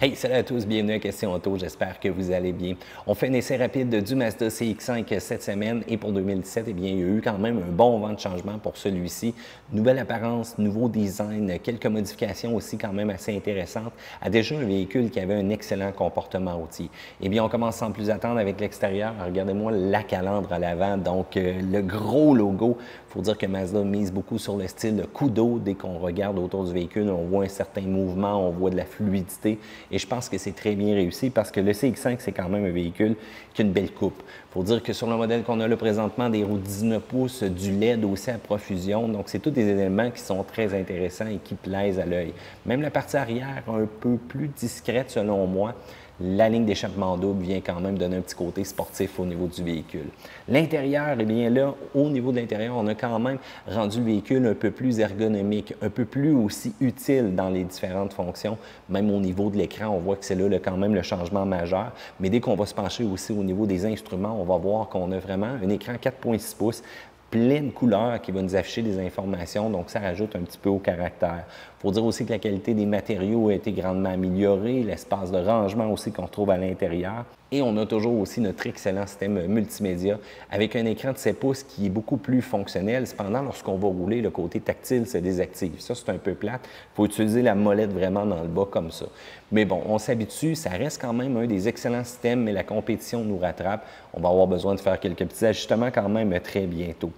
Hey, salut à tous, bienvenue à Question Auto, j'espère que vous allez bien. On fait un essai rapide du Mazda CX-5 cette semaine et pour 2017, eh bien, il y a eu quand même un bon vent de changement pour celui-ci. Nouvelle apparence, nouveau design, quelques modifications aussi quand même assez intéressantes à déjà un véhicule qui avait un excellent comportement routier. Eh bien, on commence sans plus attendre avec l'extérieur. Regardez-moi la calandre à l'avant, donc le gros logo. Il faut dire que Mazda mise beaucoup sur le style de coup d'eau. Dès qu'on regarde autour du véhicule, on voit un certain mouvement, on voit de la fluidité. Et je pense que c'est très bien réussi parce que le CX-5, c'est quand même un véhicule qui a une belle coupe. Il faut dire que sur le modèle qu'on a là présentement, des roues 19 pouces, du LED aussi à profusion. Donc, c'est tous des éléments qui sont très intéressants et qui plaisent à l'œil. Même la partie arrière, un peu plus discrète selon moi. La ligne d'échappement double vient quand même donner un petit côté sportif au niveau du véhicule. L'intérieur, eh bien là, au niveau de l'intérieur, on a quand même rendu le véhicule un peu plus ergonomique, un peu plus aussi utile dans les différentes fonctions. Même au niveau de l'écran, on voit que c'est là quand même le changement majeur. Mais dès qu'on va se pencher aussi au niveau des instruments, on va voir qu'on a vraiment un écran 4,6 pouces pleine couleur qui va nous afficher des informations, donc ça rajoute un petit peu au caractère. Il faut dire aussi que la qualité des matériaux a été grandement améliorée, l'espace de rangement aussi qu'on retrouve à l'intérieur. Et on a toujours aussi notre excellent système multimédia avec un écran de 7 pouces qui est beaucoup plus fonctionnel. Cependant, lorsqu'on va rouler, le côté tactile se désactive. Ça, c'est un peu plate. Il faut utiliser la molette vraiment dans le bas comme ça. Mais bon, on s'habitue. Ça reste quand même un des excellents systèmes, mais la compétition nous rattrape. On va avoir besoin de faire quelques petits ajustements quand même très bientôt.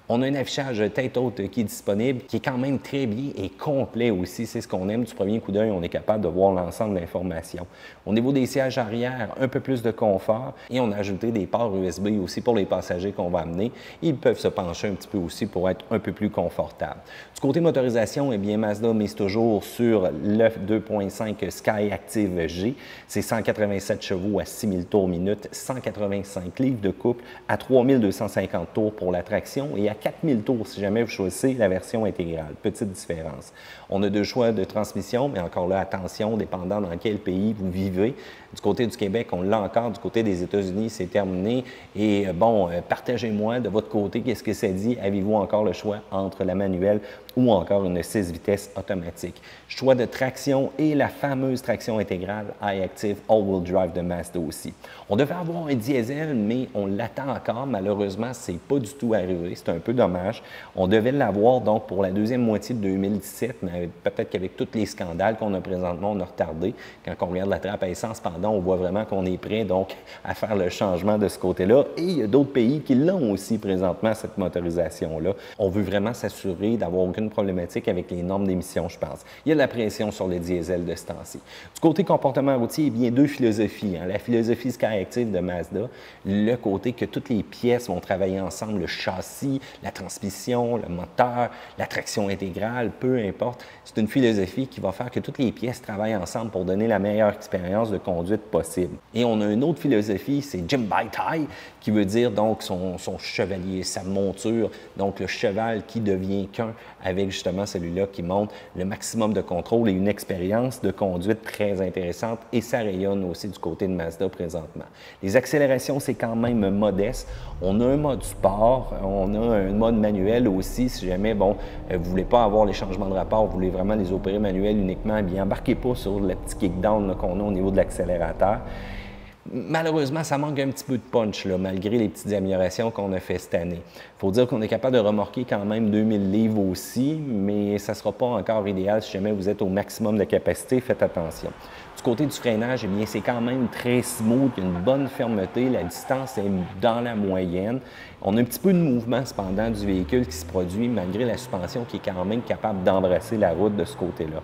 On a un affichage tête haute qui est disponible, qui est quand même très bien et complet aussi. C'est ce qu'on aime. Du premier coup d'œil, on est capable de voir l'ensemble de l'information. Au niveau des sièges arrière, un peu plus de confort et on a ajouté des ports USB aussi pour les passagers qu'on va amener. Ils peuvent se pencher un petit peu aussi pour être un peu plus confortables. Du côté motorisation, eh bien, Mazda mise toujours sur le 2.5 Skyactiv G. C'est 187 chevaux à 6000 tours minute, 185 livres de couple à 3250 tours pour la traction et à 4000 tours si jamais vous choisissez la version intégrale. Petite différence. On a deux choix de transmission, mais encore là, attention, dépendant dans quel pays vous vivez. Du côté du Québec, on l'a encore. Du côté des États-Unis, c'est terminé. Et bon, partagez-moi de votre côté, qu'est-ce que ça dit? Avez-vous encore le choix entre la manuelle ou encore une 6 vitesses automatique? Choix de traction et la fameuse traction intégrale iActive All-Wheel Drive de Mazda aussi. On devait avoir un diesel, mais on l'attend encore. Malheureusement, c'est pas du tout arrivé. C'est un peu dommage. On devait l'avoir donc pour la deuxième moitié de 2017, mais peut-être qu'avec tous les scandales qu'on a présentement, on a retardé. Quand on regarde la trappe à essence, on voit vraiment qu'on est prêt donc à faire le changement de ce côté-là. Et il y a d'autres pays qui l'ont aussi présentement, cette motorisation-là. On veut vraiment s'assurer d'avoir aucune problématique avec les normes d'émission, je pense. Il y a de la pression sur le diesel de ce temps-ci. Du côté comportement routier, il y a bien deux philosophies. La philosophie Skyactiv de Mazda, le côté que toutes les pièces vont travailler ensemble, le châssis, la transmission, le moteur, la traction intégrale, peu importe. C'est une philosophie qui va faire que toutes les pièces travaillent ensemble pour donner la meilleure expérience de conduite possible. Et on a une autre philosophie, c'est Jim Baitai, qui veut dire donc son chevalier, sa monture, donc le cheval qui devient qu'un avec justement celui-là qui montre le maximum de contrôle et une expérience de conduite très intéressante et ça rayonne aussi du côté de Mazda présentement. Les accélérations, c'est quand même modeste. On a un mode sport, on a un mode manuel aussi, si jamais, bon, vous ne voulez pas avoir les changements de rapport, vous voulez vraiment les opérer manuels uniquement, eh bien, embarquez pas sur le petit kickdown qu'on a au niveau de l'accélérateur. Malheureusement, ça manque un petit peu de punch, là, malgré les petites améliorations qu'on a fait cette année. Il faut dire qu'on est capable de remorquer quand même 2000 livres aussi, mais ça ne sera pas encore idéal si jamais vous êtes au maximum de capacité. Faites attention. Du côté du freinage, eh bien, c'est quand même très smooth, il y a une bonne fermeté, la distance est dans la moyenne. On a un petit peu de mouvement cependant du véhicule qui se produit malgré la suspension qui est quand même capable d'embrasser la route de ce côté-là.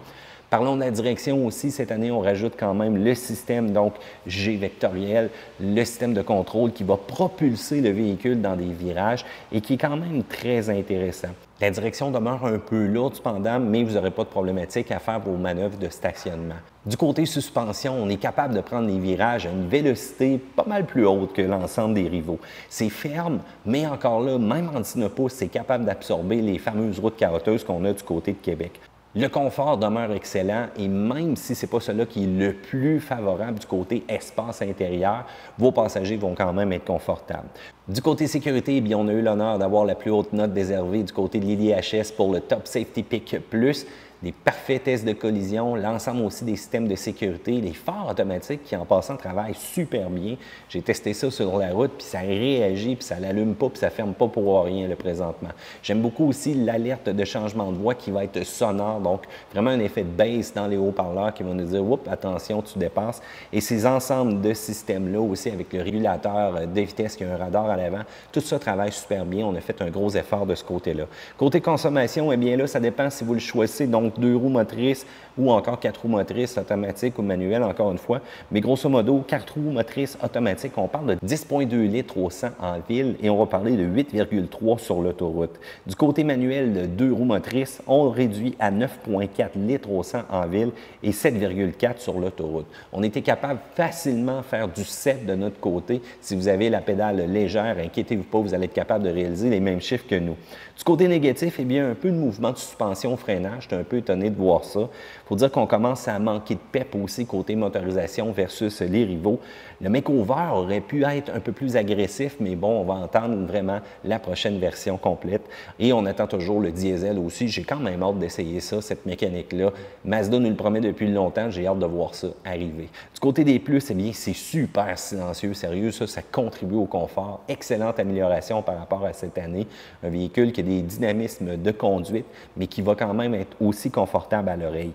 Parlons de la direction aussi. Cette année, on rajoute quand même le système donc G vectoriel, le système de contrôle qui va propulser le véhicule dans des virages et qui est quand même très intéressant. La direction demeure un peu lourde cependant, mais vous n'aurez pas de problématique à faire vos manœuvres de stationnement. Du côté suspension, on est capable de prendre les virages à une vélocité pas mal plus haute que l'ensemble des rivaux. C'est ferme, mais encore là, même en 19 pouces, c'est capable d'absorber les fameuses routes carotteuses qu'on a du côté de Québec. Le confort demeure excellent et même si ce n'est pas celui qui est le plus favorable du côté espace intérieur, vos passagers vont quand même être confortables. Du côté sécurité, eh bien, on a eu l'honneur d'avoir la plus haute note déservée du côté de l'IDHS pour le Top Safety Pick Plus. des parfaits tests de collision, l'ensemble aussi des systèmes de sécurité, les phares automatiques qui, en passant, travaillent super bien. J'ai testé ça sur la route, puis ça réagit, puis ça l'allume pas, puis ça ferme pas pour rien, le présentement. J'aime beaucoup aussi l'alerte de changement de voix qui va être sonore, donc vraiment un effet de bass dans les haut-parleurs qui vont nous dire « Oups, attention, tu dépasses ». Et ces ensembles de systèmes-là aussi, avec le régulateur de vitesse qui a un radar à l'avant, tout ça travaille super bien. On a fait un gros effort de ce côté-là. Côté consommation, eh bien là, ça dépend si vous le choisissez, donc 2 roues motrices ou encore 4 roues motrices automatiques ou manuelles, encore une fois. Mais grosso modo, 4 roues motrices automatiques, on parle de 10,2 litres au 100 en ville et on va parler de 8,3 sur l'autoroute. Du côté manuel de 2 roues motrices, on réduit à 9,4 litres au 100 en ville et 7,4 sur l'autoroute. On était capable facilement de faire du 7 de notre côté. Si vous avez la pédale légère, inquiétez-vous pas, vous allez être capable de réaliser les mêmes chiffres que nous. Du côté négatif, eh bien, un peu de mouvement de suspension, freinage. J'étais un peu étonné de voir ça. Il faut dire qu'on commence à manquer de pep aussi côté motorisation versus les rivaux. Le makeover aurait pu être un peu plus agressif, mais bon, on va entendre vraiment la prochaine version complète. Et on attend toujours le diesel aussi. J'ai quand même hâte d'essayer ça, cette mécanique-là. Mazda nous le promet depuis longtemps, j'ai hâte de voir ça arriver. Du côté des plus, eh bien, c'est super silencieux, sérieux, ça contribue au confort. Excellente amélioration par rapport à cette année. Un véhicule qui a des dynamismes de conduite, mais qui va quand même être aussi confortable à l'oreille.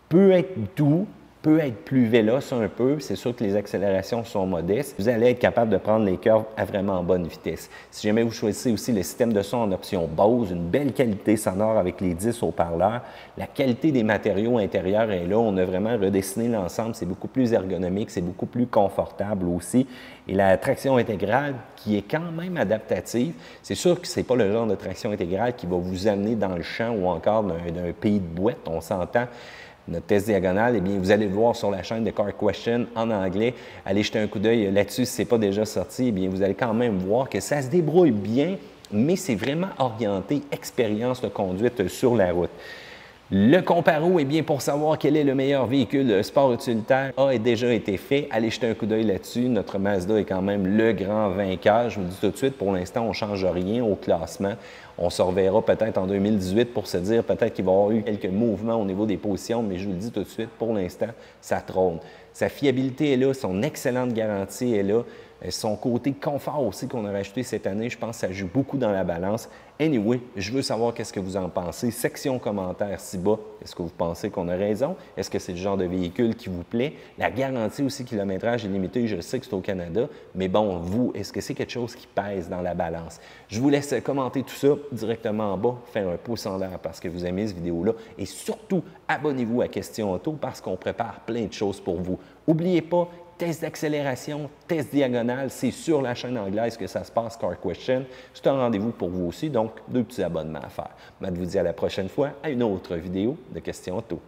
Peut être doux, peut être plus véloce un peu. C'est sûr que les accélérations sont modestes. Vous allez être capable de prendre les curves à vraiment bonne vitesse. Si jamais vous choisissez aussi le système de son en option Bose, une belle qualité sonore avec les 10 haut-parleurs, la qualité des matériaux intérieurs est là. On a vraiment redessiné l'ensemble. C'est beaucoup plus ergonomique, c'est beaucoup plus confortable aussi. Et la traction intégrale qui est quand même adaptative, c'est sûr que ce n'est pas le genre de traction intégrale qui va vous amener dans le champ ou encore d'un pays de boîte, on s'entend. Notre test diagonal, eh bien, vous allez le voir sur la chaîne de Car Question en anglais. Allez jeter un coup d'œil là-dessus si ce n'est pas déjà sorti. Eh bien, vous allez quand même voir que ça se débrouille bien, mais c'est vraiment orienté expérience de conduite sur la route. Le comparo, eh bien, pour savoir quel est le meilleur véhicule sport utilitaire, a déjà été fait. Allez jeter un coup d'œil là-dessus. Notre Mazda est quand même le grand vainqueur. Je vous le dis tout de suite, pour l'instant, on ne change rien au classement. On se reverra peut-être en 2018 pour se dire peut-être qu'il va y avoir eu quelques mouvements au niveau des positions, mais je vous le dis tout de suite, pour l'instant, ça trône. Sa fiabilité est là, son excellente garantie est là. Son côté confort aussi qu'on a rajouté cette année, je pense que ça joue beaucoup dans la balance. Anyway, je veux savoir qu'est-ce que vous en pensez. Section commentaire ci-bas, est-ce que vous pensez qu'on a raison? Est-ce que c'est le genre de véhicule qui vous plaît? La garantie aussi, kilométrage est limité, je sais que c'est au Canada, mais bon, vous, est-ce que c'est quelque chose qui pèse dans la balance? Je vous laisse commenter tout ça directement en bas, faire un pouce en l'air parce que vous aimez cette vidéo-là et surtout, abonnez-vous à Question Auto parce qu'on prépare plein de choses pour vous. N'oubliez pas, test d'accélération, test diagonale, c'est sur la chaîne anglaise que ça se passe, Car Question. C'est un rendez-vous pour vous aussi, donc 2 petits abonnements à faire. Je vous dis à la prochaine fois à une autre vidéo de Question Auto.